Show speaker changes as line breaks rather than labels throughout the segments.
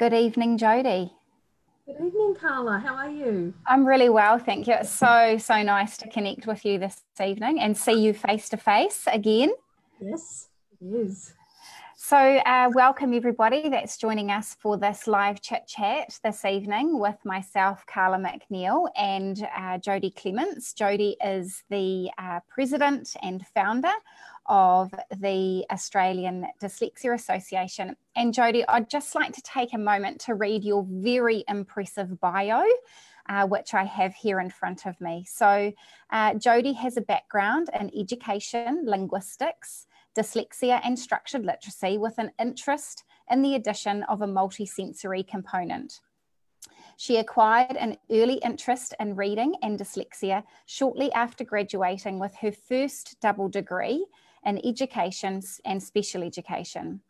Good evening, Jodi.
Good evening, Carla. How are you?
I'm really well, thank you. It's so nice to connect with you this evening and see you face to face again.
Yes, it is.
So welcome everybody that's joining us for this live chit chat this evening with myself, Carla McNeil, and Jodi Clements. Jodi is the president and founder of the Australian Dyslexia Association. And Jodi, I'd just like to take a moment to read your very impressive bio, which I have here in front of me. So Jodi has a background in education, linguistics, dyslexia and structured literacy with an interest in the addition of a multisensory component. She acquired an early interest in reading and dyslexia shortly after graduating with her first double degree in education and special education.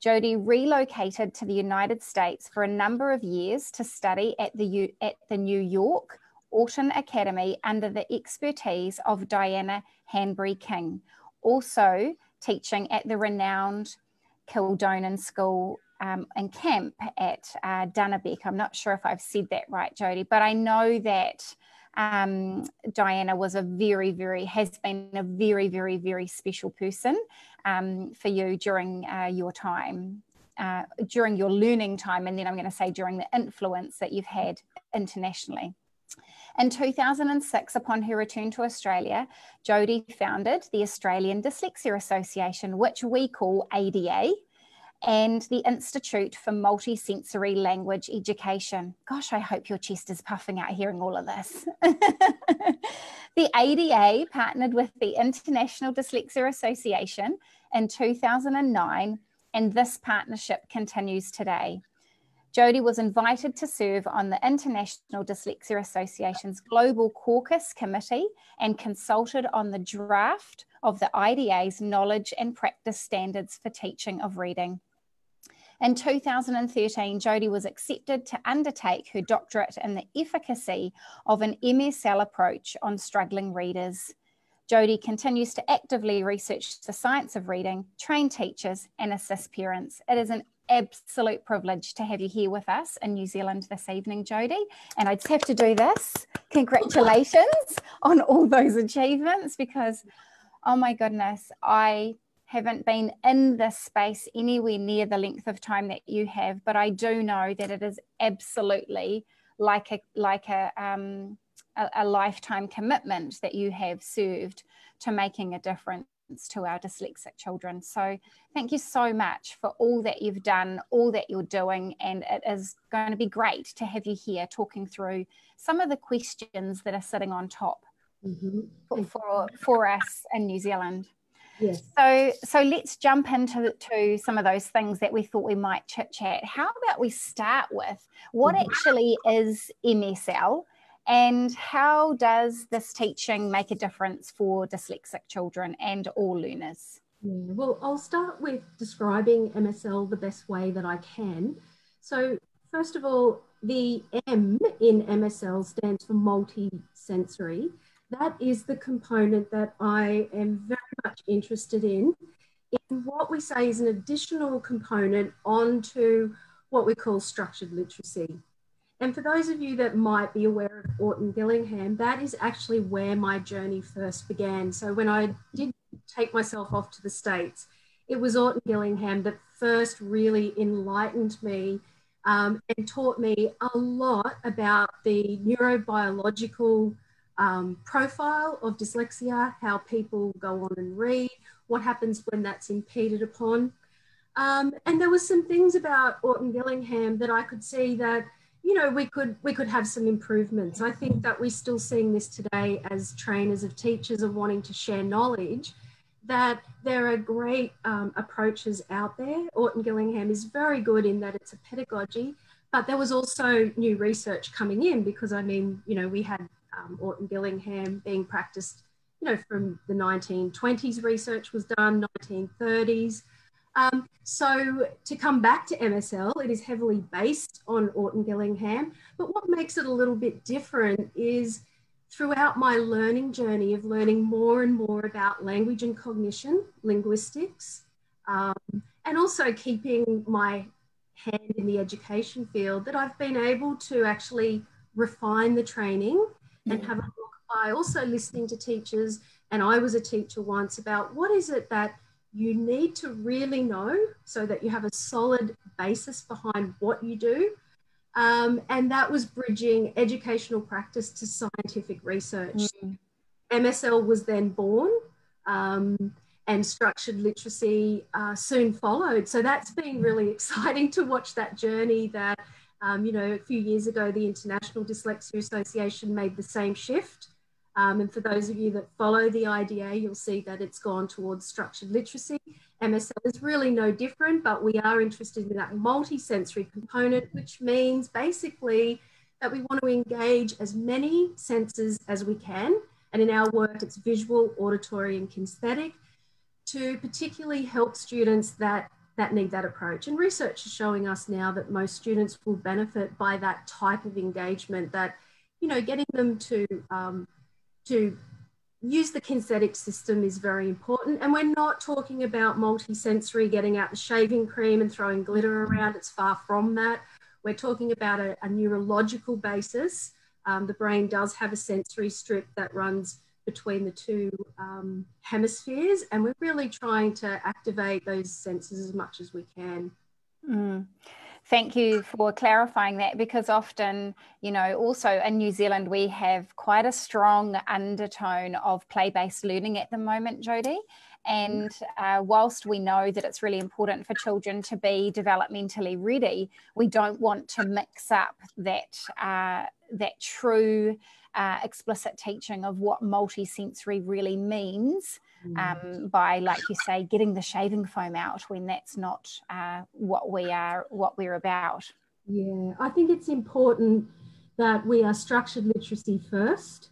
Jodi relocated to the United States for a number of years to study at the New York Orton Academy under the expertise of Diana Hanbury-King, also teaching at the renowned Kildonan School and Camp at Dunnabeck. I'm not sure if I've said that right, Jodi, but I know that Diana was has been a very special person for you during your time, during your learning time, and then I'm going to say during the influence that you've had internationally. In 2006, upon her return to Australia, Jodi founded the Australian Dyslexia Association, which we call ADA, and the Institute for Multisensory Language Education. Gosh, I hope your chest is puffing out hearing all of this. The ADA partnered with the International Dyslexia Association in 2009, and this partnership continues today. Jodi was invited to serve on the International Dyslexia Association's Global Caucus Committee and consulted on the draft of the IDA's Knowledge and Practice Standards for Teaching of Reading. In 2013, Jodi was accepted to undertake her doctorate in the efficacy of an MSL approach on struggling readers. Jodi continues to actively research the science of reading, train teachers, and assist parents. It is an absolute privilege to have you here with us in New Zealand this evening, Jodi. And I just have to do this. Congratulations on all those achievements, because, oh my goodness, I haven't been in this space anywhere near the length of time that you have, but I do know that it is absolutely like a lifetime commitment that you have served to making a difference to our dyslexic children. So thank you so much for all that you've done, all that you're doing, and it is going to be great to have you here talking through some of the questions that are sitting on top for us in New Zealand.
Yes.
So let's jump into some of those things that we thought we might chit chat. How about we start with what actually is MSL? And how does this teaching make a difference for dyslexic children and all learners?
Yeah, well, I'll start with describing MSL the best way that I can. So first of all, the M in MSL stands for multi-sensory. That is the component that I am very much interested in what we say is an additional component onto what we call structured literacy. And for those of you that might be aware of Orton Gillingham, that is actually where my journey first began. So when I did take myself off to the States, it was Orton Gillingham that first really enlightened me and taught me a lot about the neurobiological profile of dyslexia, how people go on and read, what happens when that's impeded upon. And there were some things about Orton Gillingham that I could see that, you know, we could have some improvements. I think that we're still seeing this today as trainers of teachers are wanting to share knowledge, that there are great approaches out there. Orton Gillingham is very good in that it's a pedagogy, but there was also new research coming in because, I mean, you know, we had Orton Gillingham being practiced, you know, from the 1920s research was done, 1930s. So to come back to MSL, it is heavily based on Orton Gillingham, but what makes it a little bit different is throughout my learning journey of learning more and more about language and cognition, linguistics, and also keeping my hand in the education field that I've been able to actually refine the training and have a look by also listening to teachers. And I was a teacher once, about what is it that you need to really know so that you have a solid basis behind what you do. And that was bridging educational practice to scientific research. MSL was then born, and structured literacy soon followed. So that's been really exciting to watch that journey that, you know, a few years ago, the International Dyslexia Association made the same shift. And for those of you that follow the IDA, you'll see that it's gone towards structured literacy. MSL is really no different, but we are interested in that multisensory component, which means basically that we want to engage as many senses as we can. And in our work, it's visual, auditory, and kinesthetic, to particularly help students that need that approach. And research is showing us now that most students will benefit by that type of engagement, that, you know, getting them to use the kinesthetic system is very important. And we're not talking about multisensory, getting out the shaving cream and throwing glitter around. It's far from that. We're talking about a neurological basis. The brain does have a sensory strip that runs between the two hemispheres, and we're really trying to activate those senses as much as we can.
Thank you for clarifying that, because often, you know, also in New Zealand, we have quite a strong undertone of play-based learning at the moment, Jodi. And whilst we know that it's really important for children to be developmentally ready, we don't want to mix up that true explicit teaching of what multisensory really means by, like you say, getting the shaving foam out when that's not what we're about.
Yeah, I think it's important that we are structured literacy first.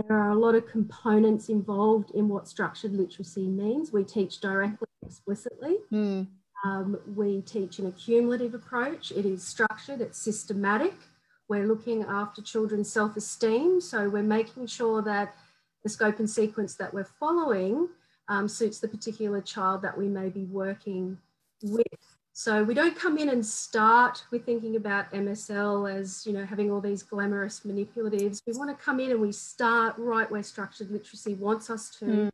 There are a lot of components involved in what structured literacy means. We teach directly, explicitly. We teach an accumulative approach. It is structured, it's systematic. We're looking after children's self-esteem. So we're making sure that the scope and sequence that we're following suits the particular child that we may be working with. So we don't come in and start with thinking about MSL as, you know, having all these glamorous manipulatives. We want to come in and we start right where structured literacy wants us to.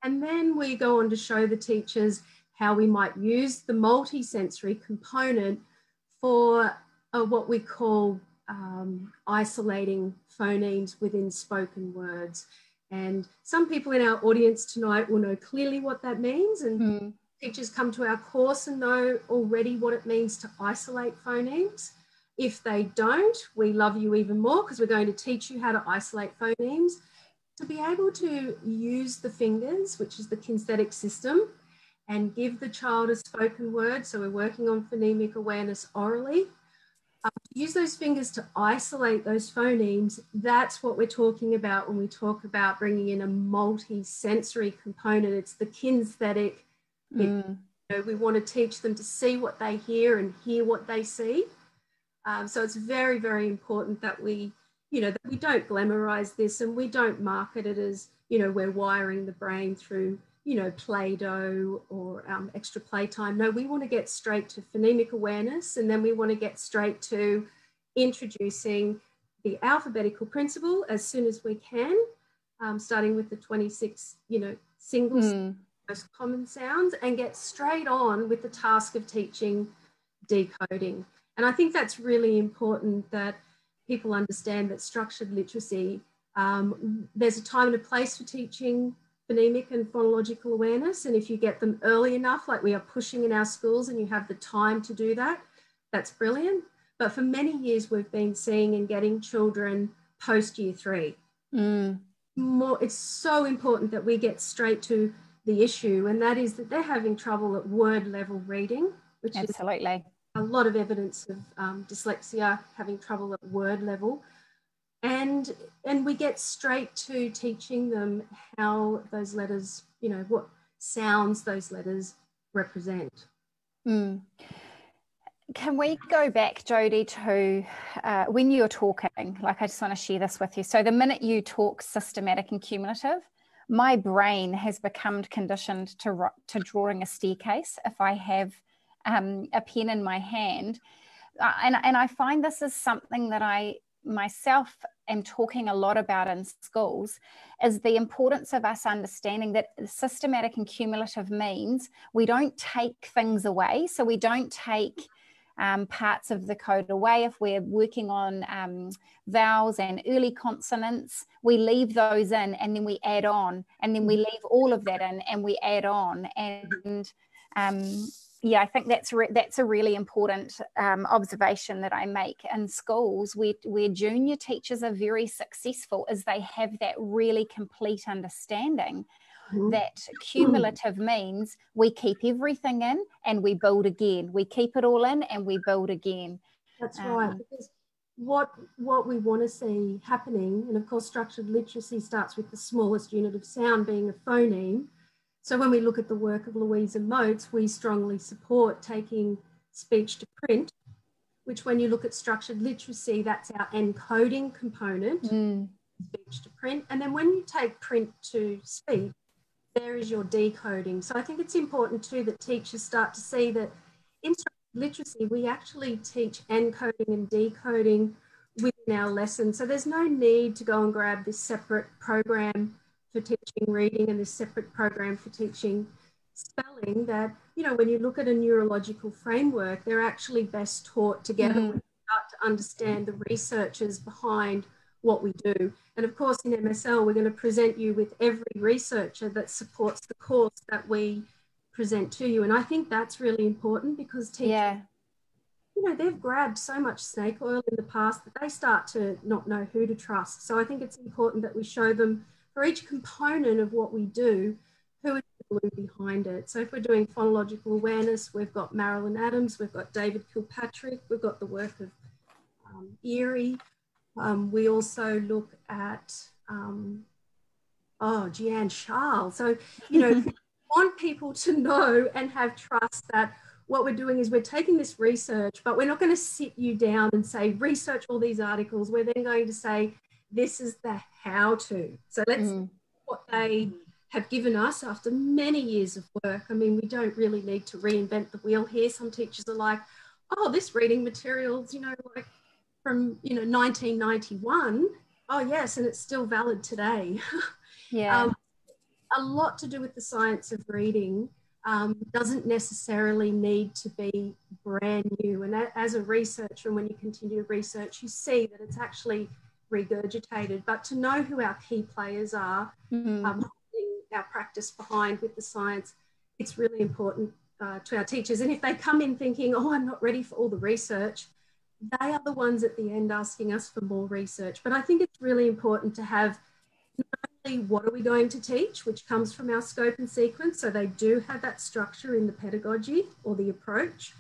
And then we go on to show the teachers how we might use the multisensory component for what we call isolating phonemes within spoken words. And some people in our audience tonight will know clearly what that means, and teachers come to our course and know already what it means to isolate phonemes. If they don't, we love you even more, because we're going to teach you how to isolate phonemes. To be able to use the fingers, which is the kinesthetic system, and give the child a spoken word. So we're working on phonemic awareness orally. Use those fingers to isolate those phonemes. That's what we're talking about when we talk about bringing in a multi-sensory component. It's the kinesthetic. You know, we want to teach them to see what they hear and hear what they see. So it's very, very important that we, you know, that we don't glamorize this, and we don't market it as, you know, we're wiring the brain through, you know, Play-Doh or extra playtime. No, we want to get straight to phonemic awareness, and then we want to get straight to introducing the alphabetical principle as soon as we can, starting with the 26, you know, singles, most common sounds, and get straight on with the task of teaching decoding. And I think that's really important, that people understand that structured literacy, there's a time and a place for teaching phonemic and phonological awareness. And if you get them early enough, like we are pushing in our schools, and you have the time to do that, that's brilliant. But for many years, we've been seeing and getting children post year 3. It's so important that we get straight to the issue, and that is that they're having trouble at word level reading, which is a lot of evidence of dyslexia, having trouble at word level. And we get straight to teaching them how those letters, you know, what sounds those letters represent.
Can we go back, Jodi, to when you're talking, like, I just want to share this with you. So the minute you talk systematic and cumulative, my brain has become conditioned to drawing a staircase if I have a pen in my hand. And I find this is something that I myself am talking a lot about in schools, is the importance of us understanding that systematic and cumulative means we don't take things away. So we don't take parts of the code away. If we're working on vowels and early consonants, we leave those in and then we add on, and then we leave all of that in and we add on. And yeah, I think that's a really important observation that I make in schools where junior teachers are very successful, is they have that really complete understanding that cumulative means we keep everything in and we build again. We keep it all in and we build again.
That's right, because what we want to see happening, and of course structured literacy starts with the smallest unit of sound being a phoneme. So when we look at the work of Louise and Motes, we strongly support taking speech to print, which when you look at structured literacy, that's our encoding component, speech to print. And then when you take print to speech, there is your decoding. So I think it's important too that teachers start to see that in structured literacy, we actually teach encoding and decoding within our lesson. So there's no need to go and grab this separate program for teaching reading and this separate program for teaching spelling. That, you know, when you look at a neurological framework, they're actually best taught together when you start to understand the researchers behind what we do. And of course in MSL, we're going to present you with every researcher that supports the course that we present to you. And I think that's really important, because teachers, you know, they've grabbed so much snake oil in the past that they start to not know who to trust. So I think it's important that we show them for each component of what we do, who is the glue behind it. So if we're doing phonological awareness, we've got Marilyn Adams, we've got David Kilpatrick, we've got the work of Erie. We also look at, Jeanne Charles. So, you know, we want people to know and have trust that what we're doing is we're taking this research, but we're not going to sit you down and say, research all these articles. We're then going to say, this is the how to. So let's what they have given us after many years of work. I mean, we don't really need to reinvent the wheel here. Some teachers are like, oh, this reading material's, you know, like from, you know, 1991. Oh, yes, and it's still valid today. A lot to do with the science of reading doesn't necessarily need to be brand new. And as a researcher, when you continue to research, you see that it's actually regurgitated. But to know who our key players are, holding our practice behind with the science, it's really important to our teachers. And if they come in thinking, oh, I'm not ready for all the research, they are the ones at the end asking us for more research. But I think it's really important to have not only what are we going to teach, which comes from our scope and sequence, so they do have that structure in the pedagogy or the approach,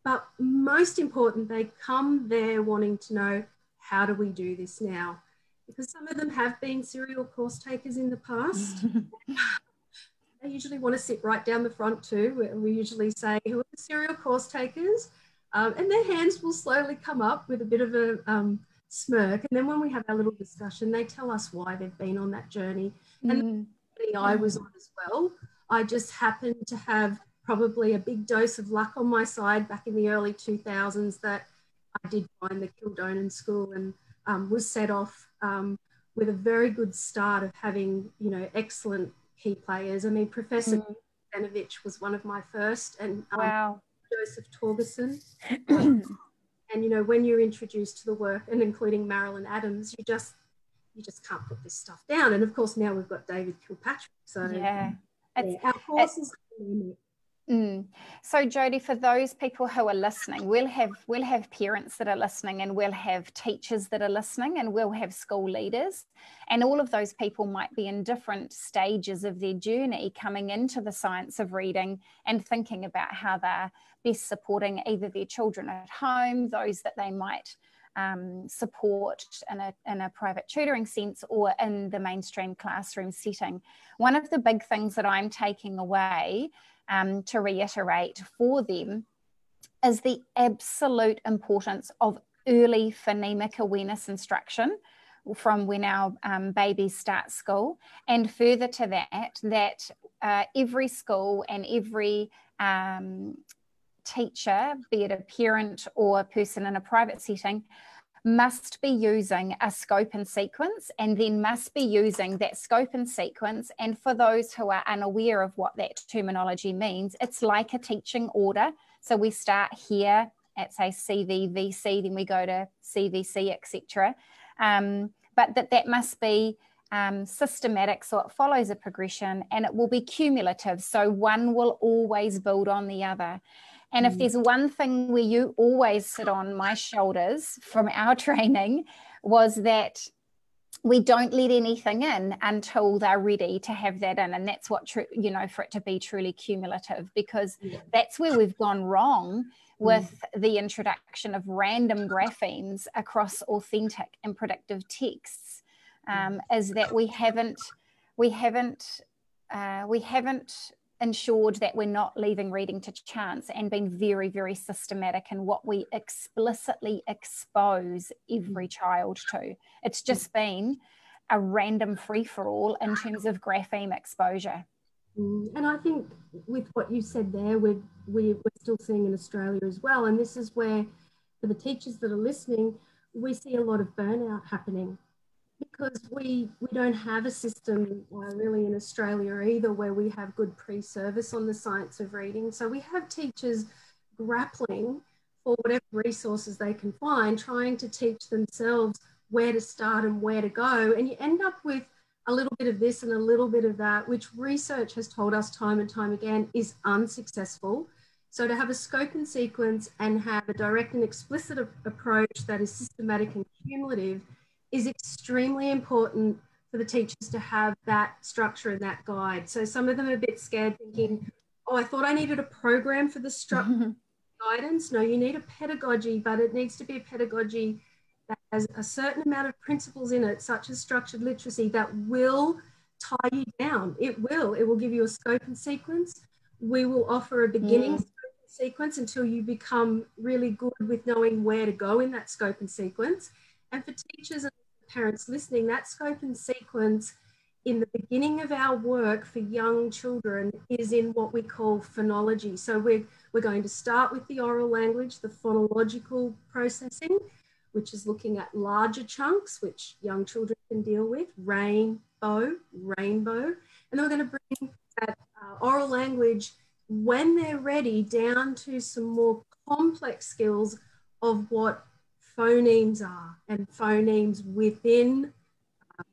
but most important, they come there wanting to know, how do we do this now? Because some of them have been serial course takers in the past. They usually want to sit right down the front too. We usually say, who are the serial course takers? And their hands will slowly come up with a bit of a smirk. And then when we have our little discussion, they tell us why they've been on that journey. And the journey I was on as well. I just happened to have probably a big dose of luck on my side back in the early 2000s that I did find the Kildonan School and was set off with a very good start of having, you know, excellent key players. I mean, Professor Benovich was one of my first, and Joseph Torgerson. And, you know, when you're introduced to the work, and including Marilyn Adams, you just can't put this stuff down. And of course, now we've got David Kilpatrick. So our course is
So Jodi, for those people who are listening, we'll have parents that are listening, and we'll have teachers that are listening, and we'll have school leaders, and all of those people might be in different stages of their journey coming into the science of reading and thinking about how they're best supporting either their children at home, those that they might support in a private tutoring sense, or in the mainstream classroom setting. One of the big things that I'm taking away to reiterate for them is the absolute importance of early phonemic awareness instruction from when our babies start school, and further to that every school and every teacher, be it a parent or a person in a private setting, must be using a scope and sequence, and then must be using that scope and sequence. And for those who are unaware of what that terminology means, it's like a teaching order. So we start here at, say, CV, VC, then we go to CVC, etc. But that must be systematic, so it follows a progression, and it will be cumulative. So one will always build on the other. And if there's one thing where you always sit on my shoulders from our training, was that we don't let anything in until they're ready to have that in. And that's what, for it to be truly cumulative, because that's where we've gone wrong with the introduction of random graphemes across authentic and predictive texts, is that we haven't ensured that we're not leaving reading to chance and being very, very systematic in what we explicitly expose every child to. It's just been a random free-for-all in terms of grapheme exposure.
And I think with what you said there, we're still seeing in Australia as well. And this is where, for the teachers that are listening, we see a lot of burnout happening, because we don't have a system really in Australia either where we have good pre-service on the science of reading. So we have teachers grappling for whatever resources they can find, trying to teach themselves where to start and where to go. And you end up with a little bit of this and a little bit of that, which research has told us time and time again is unsuccessful. So to have a scope and sequence and have a direct and explicit approach that is systematic and cumulative is extremely important for the teachers to have that structure and that guide. So some of them are a bit scared, thinking, oh, I thought I needed a program for the structure guidance. No, you need a pedagogy, but it needs to be a pedagogy that has a certain amount of principles in it, such as structured literacy, that will tie you down. It will give you a scope and sequence. We will offer a beginning scope and sequence until you become really good with knowing where to go in that scope and sequence. And for teachers and parents listening, that scope and sequence in the beginning of our work for young children is in what we call phonology. So we're going to start with the oral language, the phonological processing, which is looking at larger chunks, which young children can deal with, rainbow. And then we're going to bring that oral language, when they're ready, down to some more complex skills of what phonemes are, and phonemes within a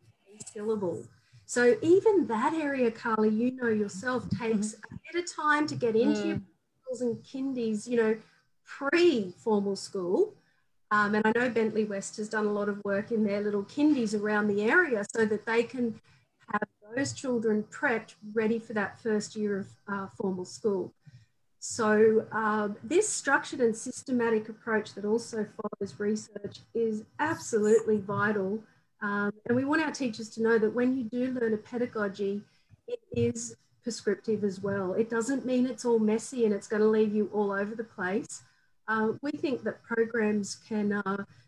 syllable. So even that area, Carla, you know yourself, takes a bit of time to get into your schools and kindies, pre-formal school. And I know Bentley West has done a lot of work in their little kindies around the area so that they can have those children prepped, ready for that first year of formal school. So this structured and systematic approach that also follows research is absolutely vital. And we want our teachers to know that when you do learn a pedagogy, it is prescriptive as well. It doesn't mean it's all messy and it's going to leave you all over the place. We think that programs can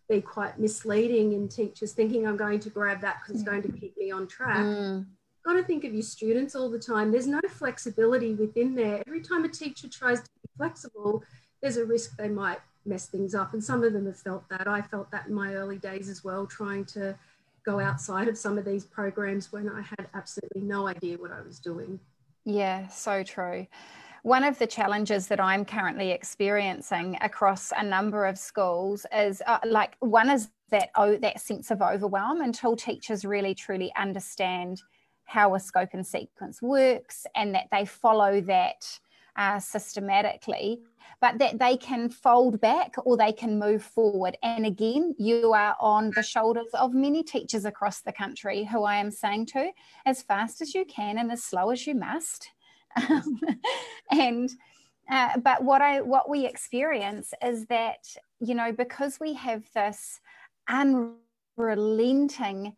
be quite misleading in teachers thinking I'm going to grab that because it's going to keep me on track. Got to think of your students all the time. There's no flexibility within there. Every time a teacher tries to be flexible, there's a risk they might mess things up. And some of them have felt that. I felt that in my early days as well, trying to go outside of some of these programs when I had absolutely no idea what I was doing.
Yeah, so true. One of the challenges that I'm currently experiencing across a number of schools is one is that sense of overwhelm until teachers really truly understand how a scope and sequence works, and that they follow that systematically, but that they can fold back or they can move forward. And again, you are on the shoulders of many teachers across the country who I am saying to, as fast as you can and as slow as you must. But what we experience is that, because we have this unrelenting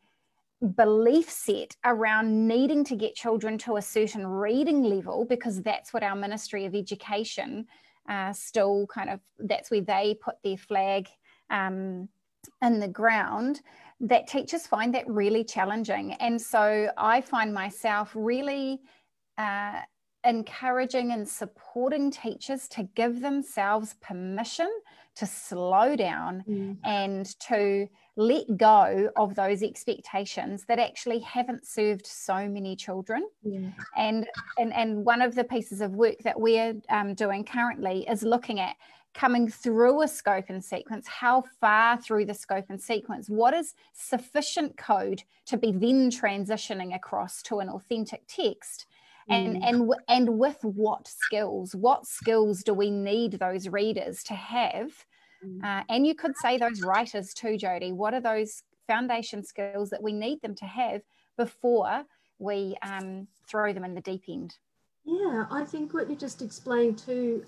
belief set around needing to get children to a certain reading level, because that's what our Ministry of Education still that's where they put their flag in the ground, that teachers find that really challenging. And so I find myself really encouraging and supporting teachers to give themselves permission to slow down and to let go of those expectations that actually haven't served so many children. And one of the pieces of work that we're doing currently is looking at coming through a scope and sequence, how far through the scope and sequence, what is sufficient code to be then transitioning across to an authentic text, and with what skills do we need those readers to have, and you could say those writers too, Jodi. What are those foundation skills that we need them to have before we throw them in the deep end?
Yeah, I think what you just explained too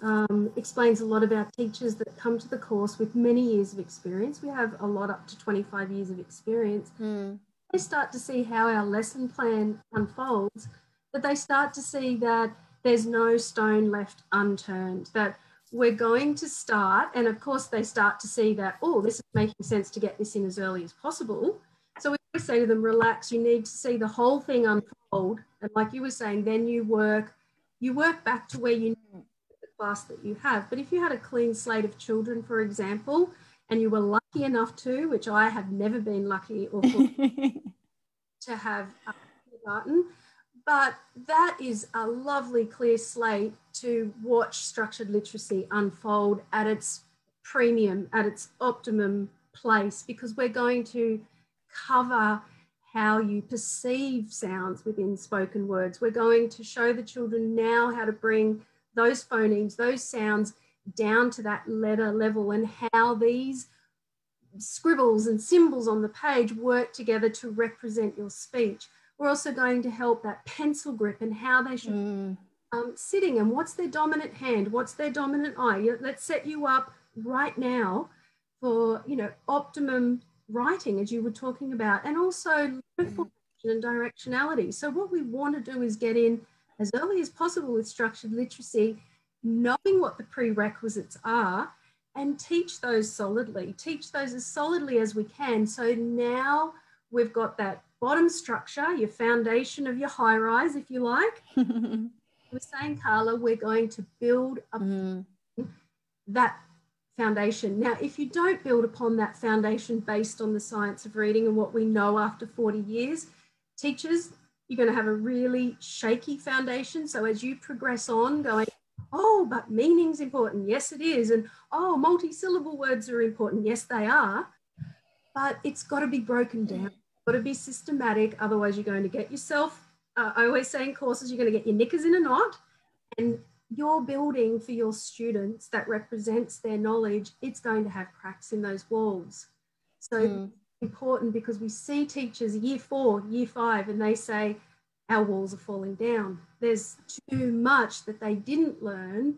explains a lot about teachers that come to the course with many years of experience. We have a lot up to 25 years of experience. They start to see how our lesson plan unfolds, that they start to see that there's no stone left unturned, that we're going to start, and of course they start to see that, oh, this is making sense to get this in as early as possible. So we always say to them, relax, you need to see the whole thing unfold. And like you were saying, then you work back to where you know the class that you have. But if you had a clean slate of children, for example, and you were lucky enough to, which I have never been lucky or to have kindergarten, but that is a lovely clear slate to watch structured literacy unfold at its premium, at its optimum place, because we're going to cover how you perceive sounds within spoken words. We're going to show the children now how to bring those phonemes, those sounds down to that letter level, and how these scribbles and symbols on the page work together to represent your speech. We're also going to help that pencil grip and how they should sitting, and what's their dominant hand, what's their dominant eye. Let's set you up right now for, you know, optimum writing, as you were talking about, and also formation and directionality. So what we want to do is get in as early as possible with structured literacy, knowing what the prerequisites are, and teach those solidly, teach those as solidly as we can. So now we've got that bottom structure, your foundation of your high rise, if you like. We're saying, Carla, we're going to build upon that foundation. Now, if you don't build upon that foundation based on the science of reading and what we know after 40 years, teachers, you're going to have a really shaky foundation. So as you progress on, going, oh, but meaning's important. Yes, it is. And oh, multi-syllable words are important. Yes, they are. But it's got to be broken down. It's got to be systematic. Otherwise, you're going to get yourself, I always say in courses, you're going to get your knickers in a knot, and you're building for your students that represents their knowledge. It's going to have cracks in those walls. So it's important, because we see teachers year 4, year 5, and they say, our walls are falling down. There's too much that they didn't learn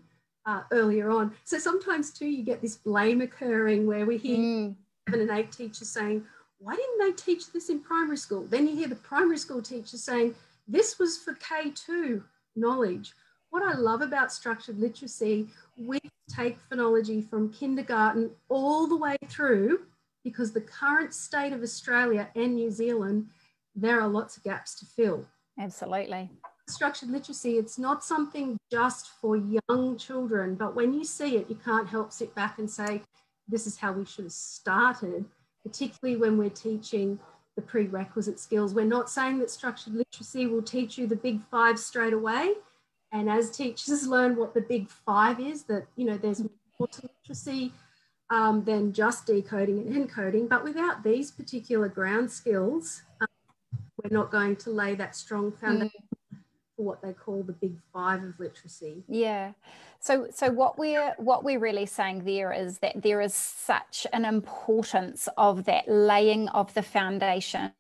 earlier on. So sometimes too, you get this blame occurring where we hear 7 and 8 teachers saying, why didn't they teach this in primary school? Then you hear the primary school teachers saying, this was for K2 knowledge. What I love about structured literacy, we take phonology from kindergarten all the way through, because the current state of Australia and New Zealand, there are lots of gaps to fill.
Absolutely.
Structured literacy, it's not something just for young children, but when you see it, you can't help sit back and say, this is how we should have started, particularly when we're teaching the prerequisite skills. We're not saying that structured literacy will teach you the big 5 straight away. And as teachers learn what the big 5 is, that, you know, there's more to literacy than just decoding and encoding. But without these particular ground skills, we're not going to lay that strong foundation for what they call the big 5 of literacy.
Yeah. So what we're really saying there is that there is such an importance of that laying of the foundation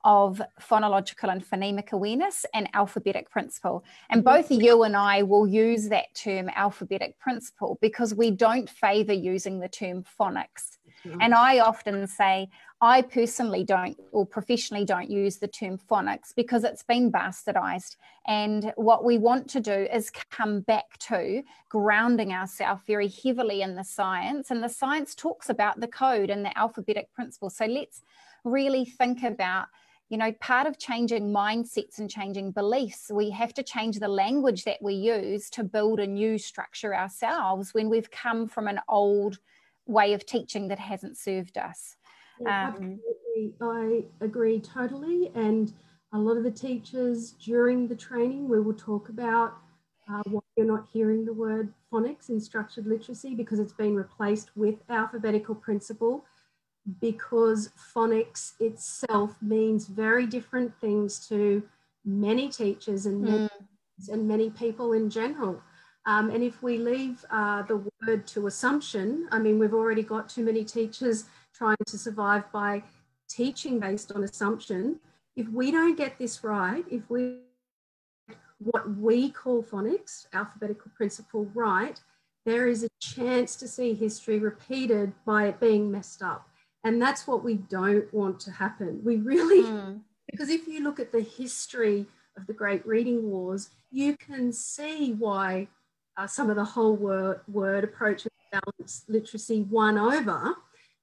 of phonological and phonemic awareness and alphabetic principle. And both you and I will use that term alphabetic principle because we don't favor using the term phonics. And I often say, I personally don't, or professionally don't, use the term phonics because it's been bastardized. And what we want to do is come back to grounding ourselves very heavily in the science. And the science talks about the code and the alphabetic principle. So let's really think about, you know, part of changing mindsets and changing beliefs, we have to change the language that we use to build a new structure ourselves when we've come from an old way of teaching that hasn't served us.
Yeah, absolutely. I agree totally. And a lot of the teachers during the training, we will talk about why you're not hearing the word phonics in structured literacy, because it's been replaced with alphabetical principle, because phonics itself means very different things to many teachers and many people in general. And if we leave the word to assumption, I mean, we've already got too many teachers trying to survive by teaching based on assumption. If we don't get this right, if we what we call phonics, alphabetical principle, right, there is a chance to see history repeated by it being messed up. And that's what we don't want to happen. We really, because if you look at the history of the Great Reading Wars, you can see why some of the whole word approach of balanced literacy won over.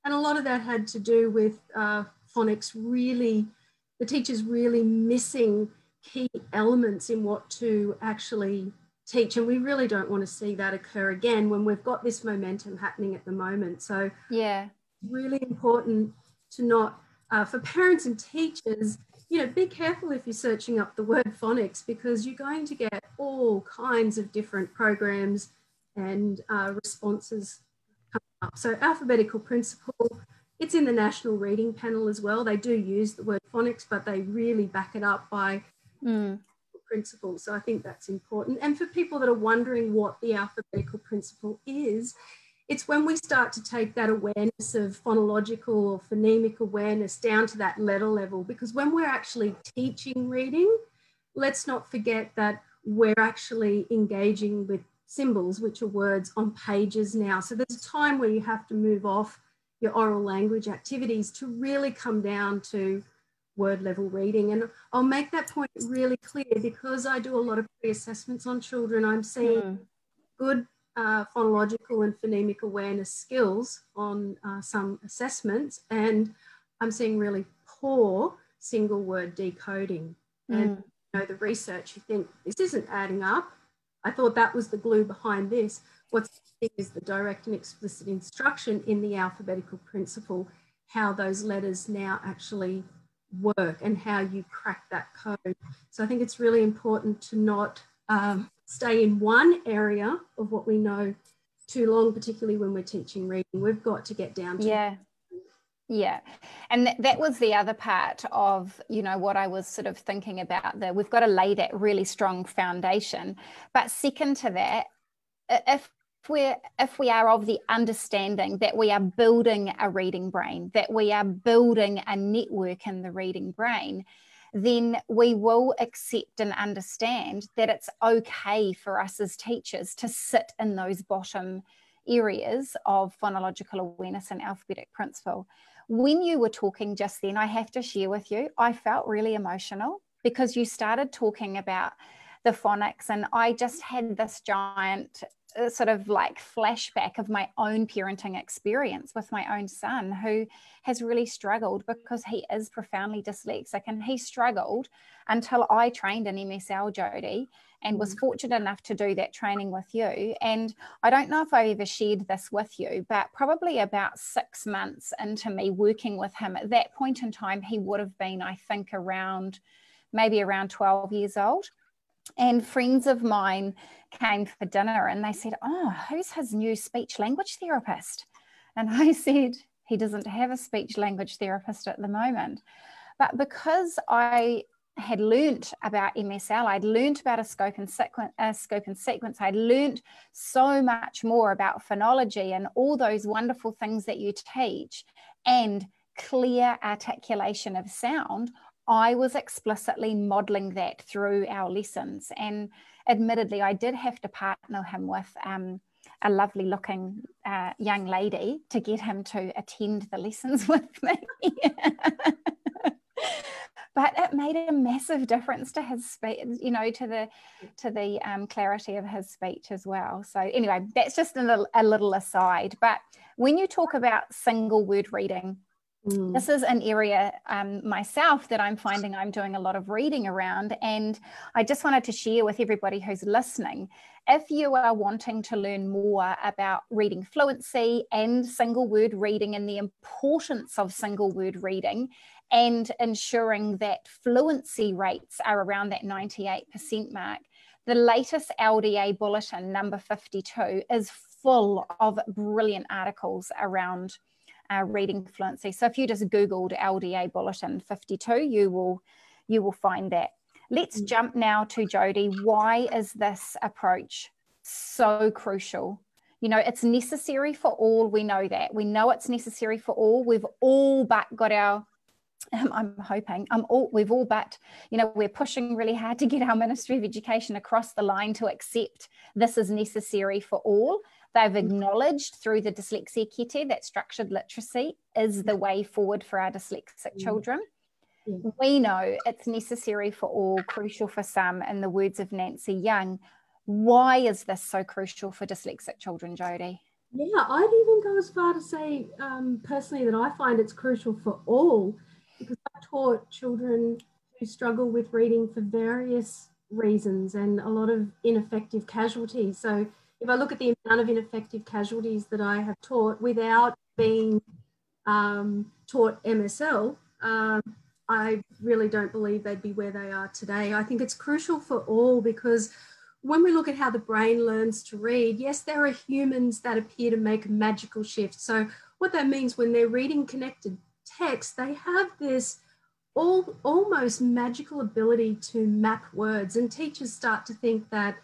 And a lot of that had to do with phonics really, the teachers really missing key elements in what to actually teach. And we really don't want to see that occur again when we've got this momentum happening at the moment. So
yeah,
really important to not, for parents and teachers, you know, be careful if you're searching up the word phonics, because you're going to get all kinds of different programs and responses coming up. So alphabetical principle, it's in the National Reading Panel as well. They do use the word phonics, but they really back it up by principle. So I think that's important. And for people that are wondering what the alphabetical principle is, it's when we start to take that awareness of phonological or phonemic awareness down to that letter level, because when we're actually teaching reading, let's not forget that we're actually engaging with symbols, which are words on pages now. So there's a time where you have to move off your oral language activities to really come down to word level reading. And I'll make that point really clear, because I do a lot of pre-assessments on children. I'm seeing good phonological and phonemic awareness skills on some assessments, and I'm seeing really poor single word decoding. And you know, the research, you think this isn't adding up. I thought that was the glue behind this. What's is the direct and explicit instruction in the alphabetical principle, how those letters now actually work and how you crack that code. So I think it's really important to not stay in one area of what we know too long, particularly when we're teaching reading. We've got to get down to
Yeah. And that was the other part of, you know, what I was sort of thinking about, that we've got to lay that really strong foundation. But second to that, if we are of the understanding that we are building a reading brain, that we are building a network in the reading brain, then we will accept and understand that it's okay for us as teachers to sit in those bottom areas of phonological awareness and alphabetic principle. When you were talking just then, I have to share with you, I felt really emotional, because you started talking about the phonics, and I just had this giant sort of like flashback of my own parenting experience with my own son, who has really struggled because he is profoundly dyslexic, and he struggled until I trained in MSL, Jodi, and was fortunate enough to do that training with you. And I don't know if I ever shared this with you, but probably about 6 months into me working with him, at that point in time, he would have been, I think, maybe around 12 years old. And friends of mine came for dinner and they said, "Oh, who's his new speech language therapist?" And I said, "He doesn't have a speech language therapist at the moment." But because I had learnt about MSL, I'd learnt about a scope and sequence, I'd learnt so much more about phonology and all those wonderful things that you teach, and clear articulation of sound. I was explicitly modeling that through our lessons. And admittedly, I did have to partner him with a lovely looking young lady to get him to attend the lessons with me. But it made a massive difference to his speech, you know, to the clarity of his speech as well. So anyway, that's just a little aside. But when you talk about single word reading, This is an area myself that I'm finding I'm doing a lot of reading around, and I just wanted to share with everybody who's listening. If you are wanting to learn more about reading fluency and single word reading and the importance of single word reading and ensuring that fluency rates are around that 98% mark, the latest LDA bulletin, number 52, is full of brilliant articles around reading fluency. So if you just Googled LDA Bulletin 52, you will find that. Let's jump now to Jodi. Why is this approach so crucial? You know, it's necessary for all. We know that. We know it's necessary for all. We've all but got our, we've all but, you know, we're pushing really hard to get our Ministry of Education across the line to accept this is necessary for all. They've acknowledged through the Dyslexia Kete that structured literacy is the way forward for our dyslexic children. We know it's necessary for all, crucial for some, in the words of Nancy Young. Why is this so crucial for dyslexic children, Jodi?
Yeah, I'd even go as far to say personally that I find it's crucial for all, because I've taught children who struggle with reading for various reasons and a lot of ineffective casualties. So if I look at the amount of ineffective casualties that I have taught without being taught MSL, I really don't believe they'd be where they are today. I think it's crucial for all, because when we look at how the brain learns to read, yes, there are humans that appear to make a magical shift. So what that means, when they're reading connected text, they have this almost magical ability to map words, and teachers start to think that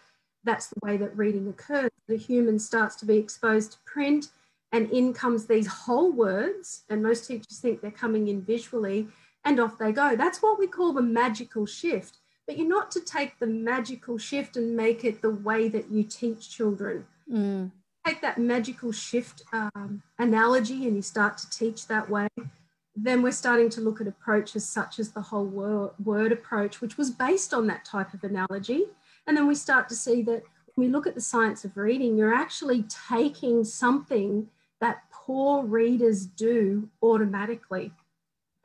that's the way that reading occurs. The human starts to be exposed to print, and in comes these whole words, and most teachers think they're coming in visually, and off they go. That's what we call the magical shift. But you're not to take the magical shift and make it the way that you teach children. Take that magical shift analogy and you start to teach that way. Then we're starting to look at approaches such as the whole word approach, which was based on that type of analogy. And then we start to see that when we look at the science of reading, you're actually taking something that poor readers do automatically.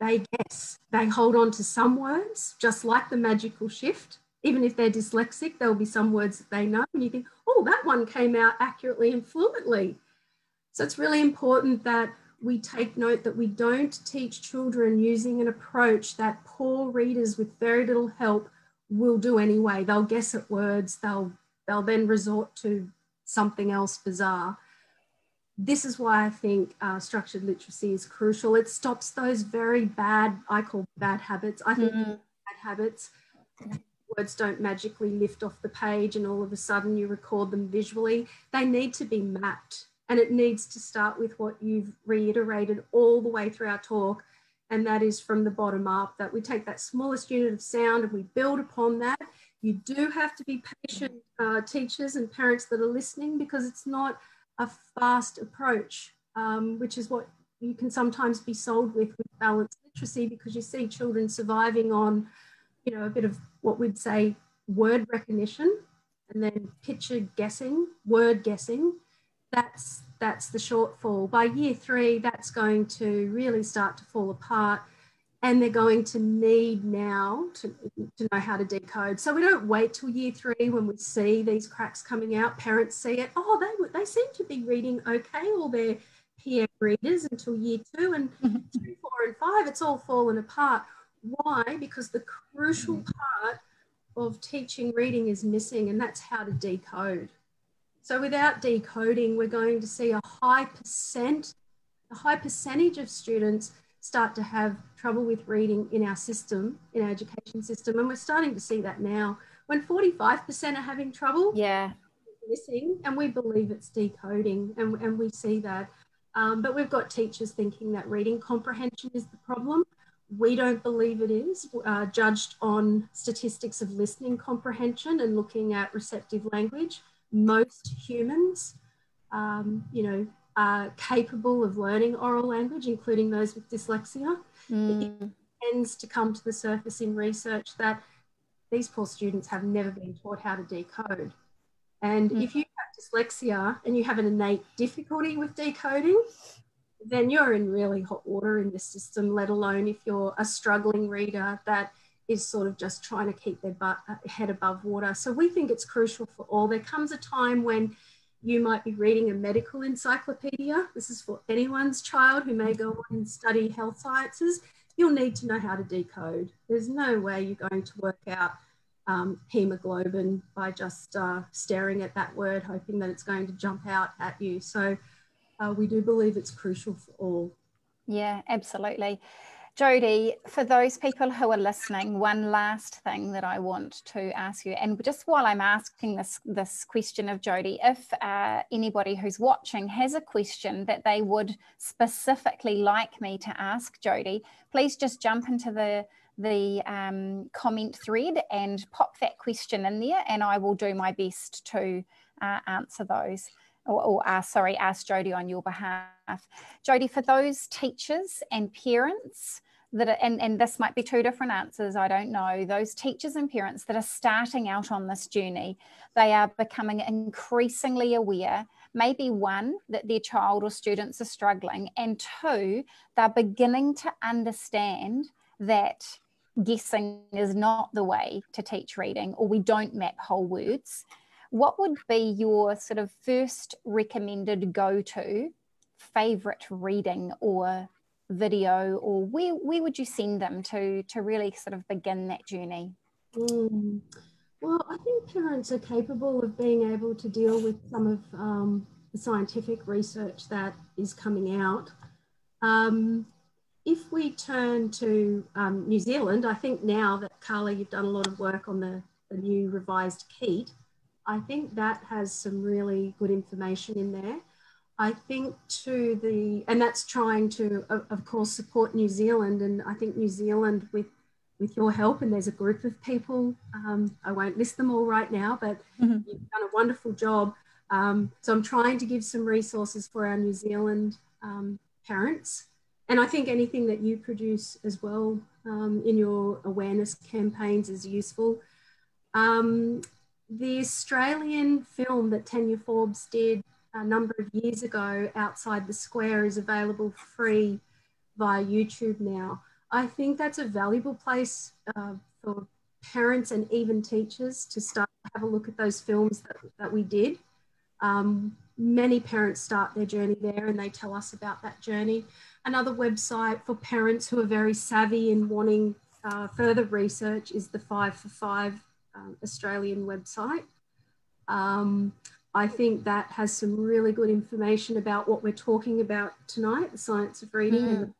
They guess, they hold on to some words, just like the magical shift. Even if they're dyslexic, there'll be some words that they know, and you think, oh, that one came out accurately and fluently. So it's really important that we take note that we don't teach children using an approach that poor readers with very little help will do anyway. They'll guess at words, they'll then resort to something else bizarre. This is why I think structured literacy is crucial. It stops those very bad, I call bad habits. I think bad habits. Words don't magically lift off the page and all of a sudden you record them visually. They need to be mapped, and it needs to start with what you've reiterated all the way through our talk, and that is from the bottom up, that we take that smallest unit of sound and we build upon that. You do have to be patient, teachers and parents that are listening, because it's not a fast approach, which is what you can sometimes be sold with balanced literacy, because you see children surviving on, you know, a bit of what we'd say word recognition, and then picture guessing, word guessing. That's the shortfall. By year 3, that's going to really start to fall apart, and they're going to need now to know how to decode. So we don't wait till year 3 when we see these cracks coming out. Parents see it. Oh, they seem to be reading okay, all their PM readers, until year 2, and 3, 4, and 5, it's all fallen apart. Why? Because the crucial part of teaching reading is missing, and that's how to decode. So without decoding, we're going to see a high percentage of students start to have trouble with reading in our system, in our education system. And we're starting to see that now, when 45% are having trouble.
Yeah.
Missing, and we believe it's decoding, and we see that. But we've got teachers thinking that reading comprehension is the problem. We don't believe it is, judged on statistics of listening comprehension and looking at receptive language. Most humans, are capable of learning oral language, including those with dyslexia. It tends to come to the surface in research that these poor students have never been taught how to decode. And if you have dyslexia and you have an innate difficulty with decoding, then you're in really hot water in this system, let alone if you're a struggling reader that is sort of just trying to keep their head above water. So we think it's crucial for all. There comes a time when you might be reading a medical encyclopedia. This is for anyone's child who may go on and study health sciences. You'll need to know how to decode. There's no way you're going to work out hemoglobin by just staring at that word, hoping that it's going to jump out at you. So we do believe it's crucial for all.
Yeah, absolutely. Jodi, for those people who are listening, one last thing that I want to ask you, and just while I'm asking this question of Jodi, if anybody who's watching has a question that they would specifically like me to ask Jodi, please just jump into the comment thread and pop that question in there, and I will do my best to answer those. Ask Jodi on your behalf. Jodi, for those teachers and parents that are, and this might be two different answers, I don't know, those teachers and parents that are starting out on this journey, they are becoming increasingly aware, maybe one, that their child or students are struggling, and two, they're beginning to understand that guessing is not the way to teach reading, or we don't map whole words. What would be your sort of first recommended go-to favorite reading or video, or where would you send them to really sort of begin that journey?
Well, I think parents are capable of being able to deal with some of the scientific research that is coming out. If we turn to New Zealand, I think now that, Carla, you've done a lot of work on the new revised Chit, I think that has some really good information in there. I think and that's trying to, of course, support New Zealand. And I think New Zealand, with your help, and there's a group of people, I won't list them all right now, but you've done a wonderful job. So I'm trying to give some resources for our New Zealand parents. And I think anything that you produce as well in your awareness campaigns is useful. The Australian film that Tanya Forbes did a number of years ago, Outside the Square, is available free via YouTube now. I think that's a valuable place for parents and even teachers to start to have a look at those films that we did. Many parents start their journey there and they tell us about that journey. Another website for parents who are very savvy and wanting further research is the 5 for 5 Australian website. I think that has some really good information about what we're talking about tonight, the science of reading and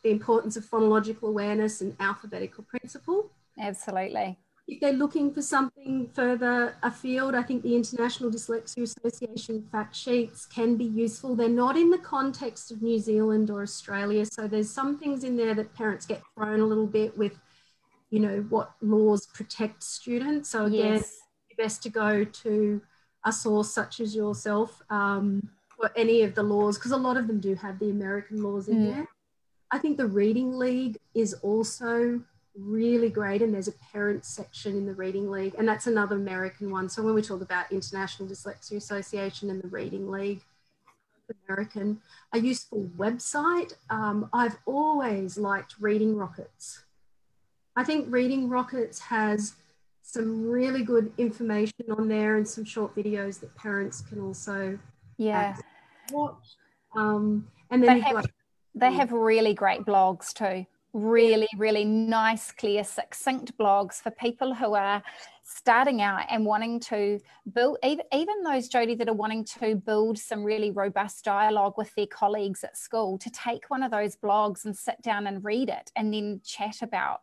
the importance of phonological awareness and alphabetical principle.
Absolutely.
If they're looking for something further afield, I think the International Dyslexia Association fact sheets can be useful. They're not in the context of New Zealand or Australia, so there's some things in there that parents get thrown a little bit with, you know, what laws protect students. So again, it's best to go to a source such as yourself for any of the laws, because a lot of them do have the American laws in there. I think the Reading League is also really great, and there's a parent section in the Reading League, and that's another American one. So when we talk about International Dyslexia Association and the Reading League, American, a useful website. I've always liked Reading Rockets. I think Reading Rockets has some really good information on there and some short videos that parents can also watch. And then
they have really great blogs too. Really nice, clear, succinct blogs for people who are starting out and wanting to build, even those, Jodi, that are wanting to build some really robust dialogue with their colleagues at school, to take one of those blogs and sit down and read it and then chat about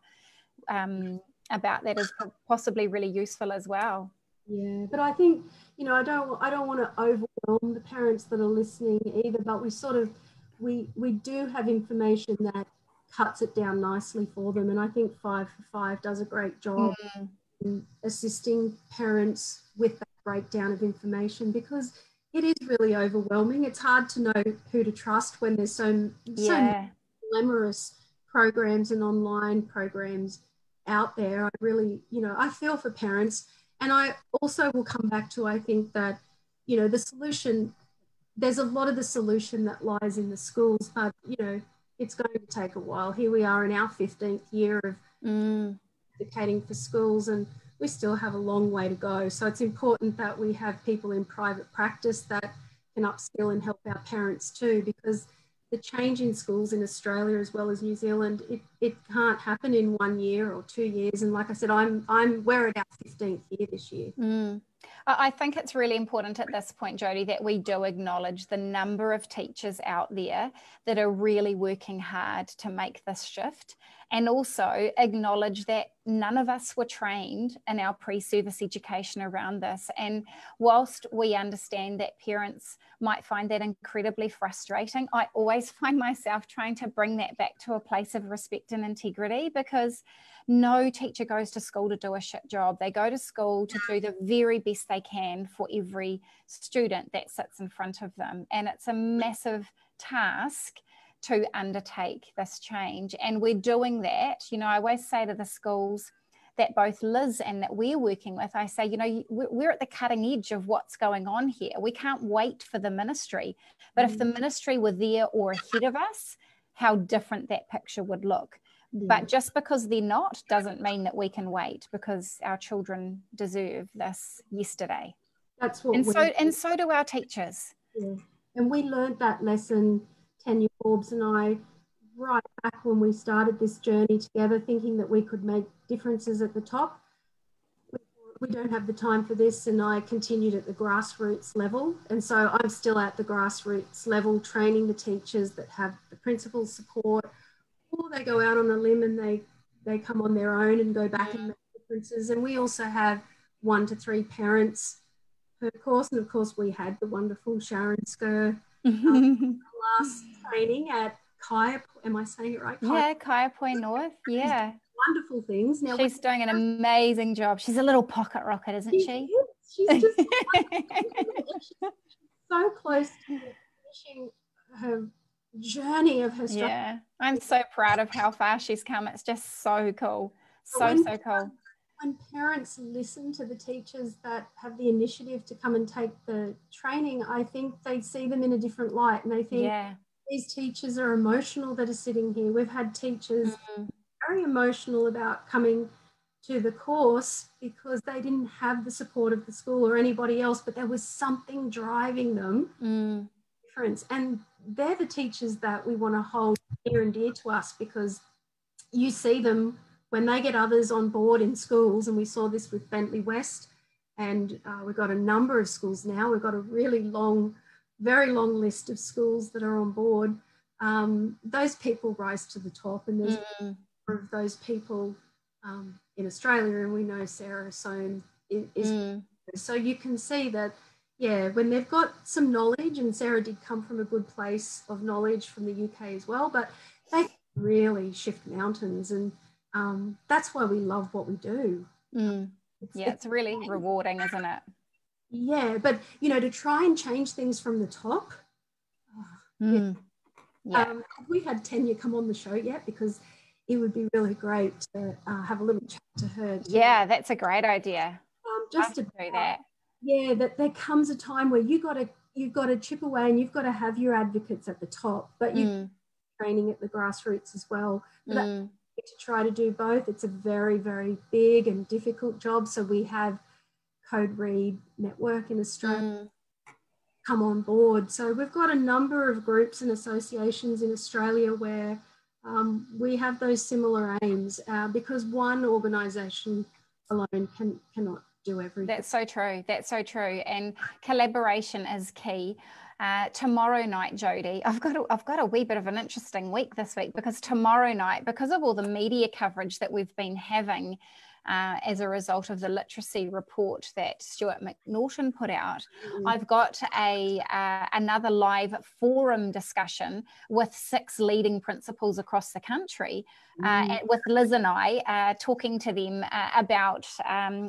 that is possibly really useful as well.
Yeah, but I think, you know, I don't want to overwhelm the parents that are listening either, but we do have information that cuts it down nicely for them, and I think 5 for 5 does a great job in assisting parents with that breakdown of information, because it is really overwhelming. It's hard to know who to trust when there's so many glamorous programs and online programs out there. I really, you know, I feel for parents, and I also will come back to, I think that, you know, the solution there's a lot of the solution that lies in the schools, but, you know, it's going to take a while. Here we are in our 15th year of advocating for schools, and we still have a long way to go. So it's important that we have people in private practice that can upskill and help our parents too, because the change in schools in Australia as well as New Zealand, it can't happen in 1 year or 2 years. And like I said, we're at our 15th year this year.
I think it's really important at this point, Jodi, that we do acknowledge the number of teachers out there that are really working hard to make this shift, and also acknowledge that none of us were trained in our pre-service education around this. And whilst we understand that parents might find that incredibly frustrating, I always find myself trying to bring that back to a place of respect and integrity, because no teacher goes to school to do a shit job. They go to school to do the very best they can for every student that sits in front of them. And it's a massive task to undertake this change. And we're doing that. You know, I always say to the schools that both Liz and that we're working with, I say, you know, we're at the cutting edge of what's going on here. We can't wait for the ministry. But if the ministry were there or ahead of us, how different that picture would look. But just because they're not doesn't mean that we can wait, because our children deserve this yesterday.
That's what
and so do our teachers.
Yeah. And we learned that lesson, Tanya Forbes and I, right back when we started this journey together, thinking that we could make differences at the top. We don't have the time for this, and I continued at the grassroots level. And so I'm still at the grassroots level, training the teachers that have the principal support, or they go out on a limb and they come on their own and go back and make differences. And we also have 1 to 3 parents per course. And of course, we had the wonderful Sharon Skur last training at Kaya. Am I saying it right?
Yeah, Kaya Point North. Yeah.
Wonderful things. Now
she's doing an amazing job. She's a little pocket rocket, isn't she?
She's just so close to finishing her journey of her struggle.
Yeah, I'm so proud of how far she's come. It's just so cool. So cool.
When parents listen to the teachers that have the initiative to come and take the training, I think they see them in a different light, and they think these teachers are emotional that are sitting here. We've had teachers very emotional about coming to the course because they didn't have the support of the school or anybody else, but there was something driving them. Difference. And they're the teachers that we want to hold near and dear to us, because you see them when they get others on board in schools. And we saw this with Bentley West, and we've got a number of schools now. We've got a really long, very long list of schools that are on board. Those people rise to the top, and there's of those people in Australia, and we know Sarah Sohn is so you can see that, when they've got some knowledge, and Sarah did come from a good place of knowledge from the UK as well, but they really shift mountains, and that's why we love what we do.
It's really rewarding, isn't it?
Yeah, but you know, to try and change things from the top. We had Tanya come on the show yet, because it would be really great to have a little chat to her too.
Yeah, that's a great idea.
Just to do that. Yeah, that there comes a time where you've got to chip away, and you've got to have your advocates at the top, but you're training at the grassroots as well. But to try to do both, it's a very, very big and difficult job. So we have Code Read Network in Australia come on board. So we've got a number of groups and associations in Australia where we have those similar aims, because one organisation alone cannot do everything.
That's so true. That's so true. And collaboration is key. Tomorrow night, Jodi, I've got a wee bit of an interesting week this week, because tomorrow night, because of all the media coverage that we've been having as a result of the literacy report that Stuart McNaughton put out, I've got another live forum discussion with 6 leading principals across the country, with Liz and I talking to them about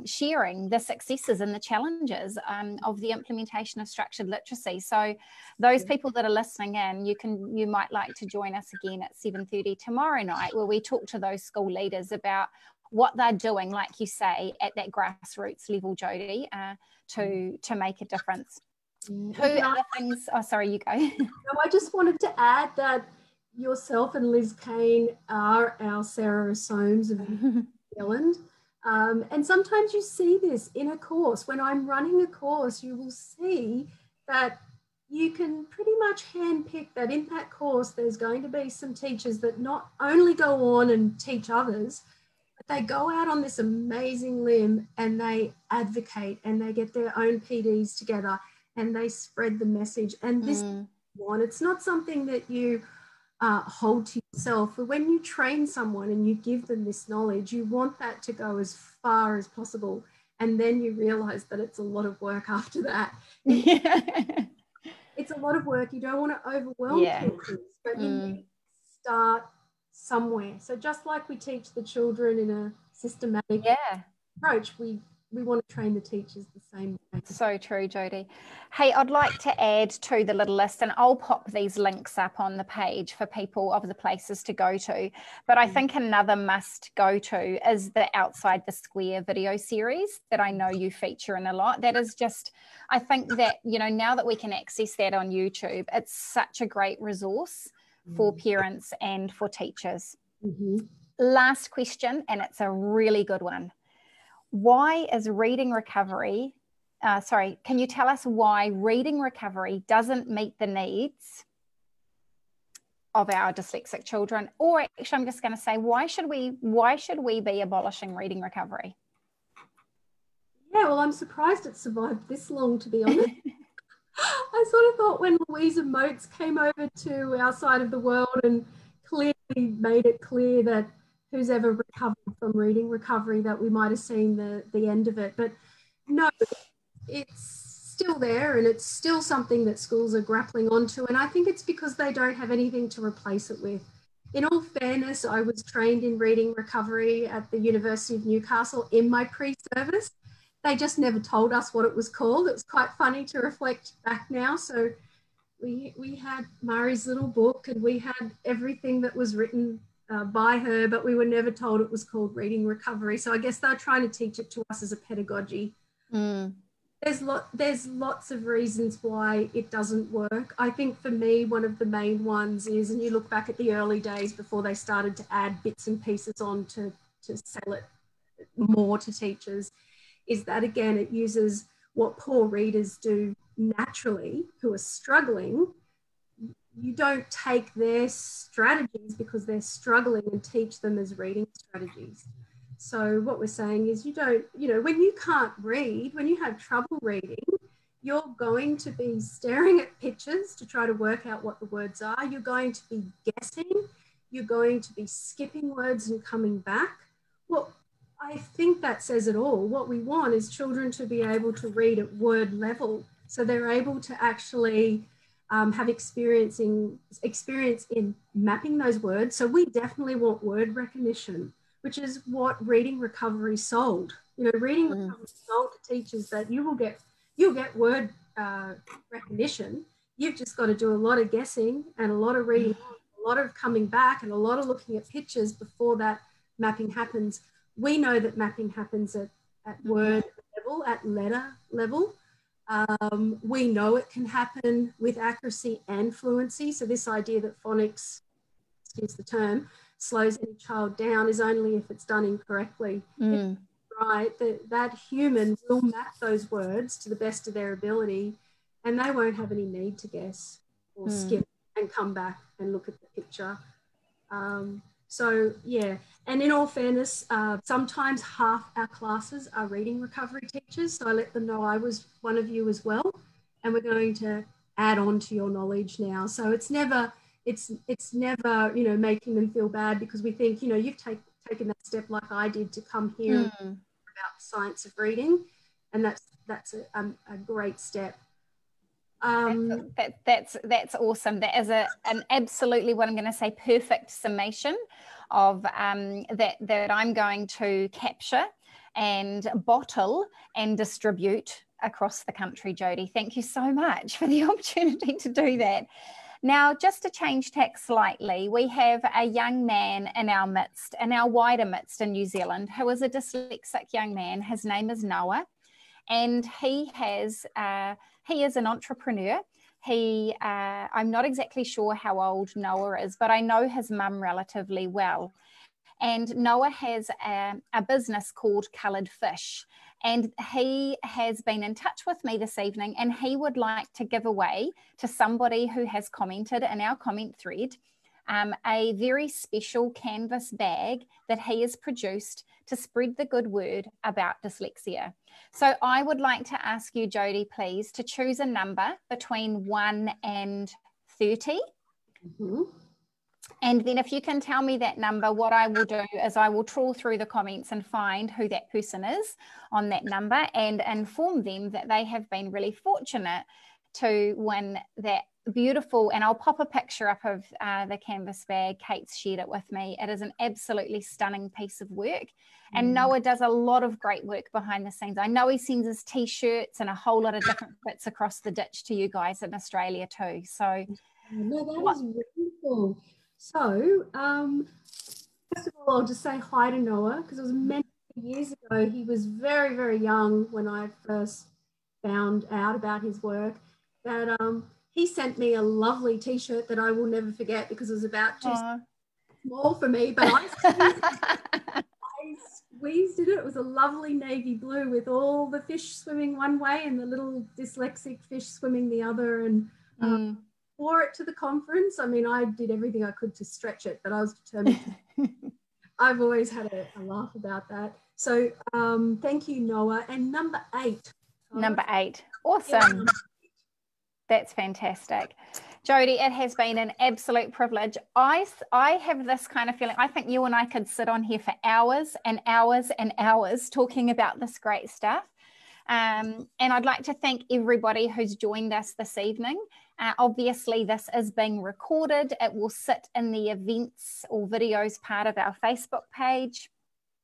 sharing the successes and the challenges of the implementation of structured literacy. So those people that are listening in, you might like to join us again at 7:30 tomorrow night, where we talk to those school leaders about what they're doing, like you say, at that grassroots level, Jodi, to make a difference. Who are the things? Oh, sorry, you go.
No, I just wanted to add that yourself and Liz Kane are our Sarah Soames of New Zealand. And sometimes you see this in a course. When I'm running a course, you will see that you can pretty much handpick that in that course, there's going to be some teachers that not only go on and teach others, but they go out on this amazing limb and they advocate and they get their own PDs together and they spread the message. And this one, it's not something that you hold to yourself. But when you train someone and you give them this knowledge, you want that to go as far as possible. And then you realize that it's a lot of work after that. It's a lot of work. You don't want to overwhelm teachers, but you need to start somewhere. So just like we teach the children in a systematic approach, we want to train the teachers the same way.
So true, Jodi. Hey, I'd like to add to the little list, and I'll pop these links up on the page for people of the places to go to. But I think another must go to is the Outside the Square video series that I know you feature in a lot. That is just, I think that, you know, now that we can access that on YouTube, it's such a great resource for parents and for teachers. Last question, and it's a really good one. Why is reading recovery, can you tell us why reading recovery doesn't meet the needs of our dyslexic children? Or actually, I'm just going to say, why should we be abolishing reading recovery?
Yeah, well, I'm surprised it survived this long, to be honest. I sort of thought when Louisa Moats came over to our side of the world and clearly made it clear that who's ever recovered from reading recovery, that we might have seen the end of it. But no, it's still there and it's still something that schools are grappling onto. And I think it's because they don't have anything to replace it with. In all fairness, I was trained in reading recovery at the University of Newcastle in my pre-service. They just never told us what it was called. It was quite funny to reflect back now. So we had Mari's little book and we had everything that was written by her, but we were never told it was called reading recovery. So I guess they're trying to teach it to us as a pedagogy. There's lots of reasons why it doesn't work. I think for me, one of the main ones is, and you look back at the early days before they started to add bits and pieces on to sell it more to teachers, is that again, it uses what poor readers do naturally who are struggling. You don't take their strategies because they're struggling and teach them as reading strategies. So what we're saying is you don't, when you can't read, when you have trouble reading, you're going to be staring at pictures to try to work out what the words are. You're going to be guessing. You're going to be skipping words and coming back. Well, I think that says it all. What we want is children to be able to read at word level. So they're able to actually have experience in mapping those words. So we definitely want word recognition, which is what reading recovery sold. Reading recovery sold to teachers that you'll get word recognition. You've just got to do a lot of guessing and a lot of reading, a lot of coming back and a lot of looking at pictures before that mapping happens. We know that mapping happens at word level, at letter level. We know it can happen with accuracy and fluency. So this idea that phonics, excuse the term, slows any child down is only if it's done incorrectly. Right, that human will map those words to the best of their ability and they won't have any need to guess or skip and come back and look at the picture. So yeah, and in all fairness, sometimes half our classes are reading recovery teachers. So I let them know I was one of you as well. And we're going to add on to your knowledge now. So it's never, making them feel bad because we think, you've taken that step like I did to come here about the science of reading. And that's a great step.
That's awesome. That is an absolutely, what I'm going to say, perfect summation of that I'm going to capture and bottle and distribute across the country, Jodi. Thank you so much for the opportunity to do that. Now, just to change tack slightly, we have a young man in our midst, in our wider midst in New Zealand, who is a dyslexic young man. His name is Noah, and he has he is an entrepreneur. I'm not exactly sure how old Noah is, but I know his mum relatively well. And Noah has a business called Coloured Fish. And he has been in touch with me this evening, and he would like to give away to somebody who has commented in our comment thread a very special canvas bag that he has produced to spread the good word about dyslexia. So I would like to ask you, Jodi, please, to choose a number between 1 and 30.
Mm-hmm.
And then if you can tell me that number, what I will do is I will trawl through the comments and find who that person is on that number and inform them that they have been really fortunate to win that beautiful, and I'll pop a picture up of the canvas bag. Kate's shared it with me. It is an absolutely stunning piece of work. And Noah does a lot of great work behind the scenes. I know he sends his t-shirts and a whole lot of different bits across the ditch to you guys in Australia too. So
no, that is wonderful. So first of all, I'll just say hi to Noah, because it was many years ago. He was very, very young when I first found out about his work. That he sent me a lovely t-shirt that I will never forget, because it was about too small for me, but I squeezed it. It was a lovely navy blue with all the fish swimming one way and the little dyslexic fish swimming the other, and wore it to the conference. I mean, I did everything I could to stretch it, but I was determined to. I've always had a laugh about that. So thank you, Noah. And number 8.
Number 8. Awesome. That's fantastic. Jodi, it has been an absolute privilege. I have this kind of feeling, I think you and I could sit on here for hours and hours and hours talking about this great stuff. And I'd like to thank everybody who's joined us this evening. Obviously, this is being recorded. It will sit in the events or videos part of our Facebook page.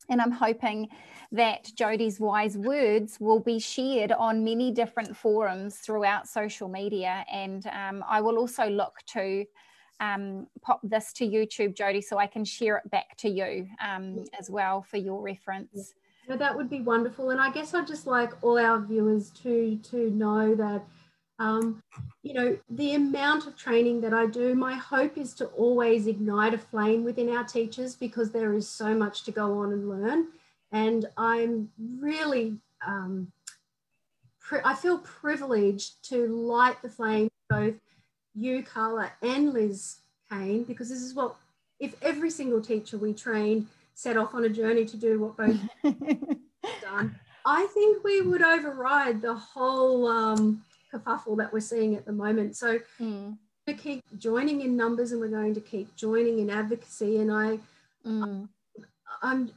And I'm hoping that Jodi's wise words will be shared on many different forums throughout social media. And I will also look to pop this to YouTube, Jodi, so I can share it back to you as well for your reference.
No, that would be wonderful. And I guess I'd just like all our viewers to know that, you know, the amount of training that I do, my hope is to always ignite a flame within our teachers, because there is so much to go on and learn. And I'm really, I feel privileged to light the flame, both you, Carla, and Liz Kane, because this is what, if every single teacher we trained set off on a journey to do what both done, I think we would override the whole kerfuffle that we're seeing at the moment. So we keep joining in numbers, and we're going to keep joining in advocacy. And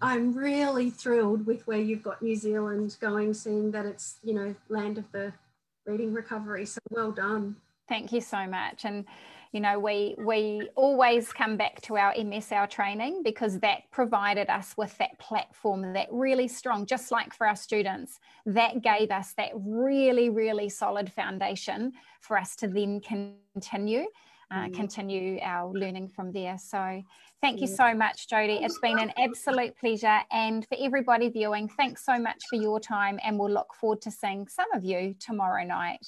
I'm really thrilled with where you've got New Zealand going, seeing that it's, you know, land of the reading recovery. So well done.
Thank you so much. And you know, we always come back to our MSL training, because that provided us with that platform, that really strong, just like for our students, that gave us that really, really solid foundation for us to then continue our learning from there. So thank you so much, Jodi. It's been an absolute pleasure. And for everybody viewing, thanks so much for your time, and we'll look forward to seeing some of you tomorrow night.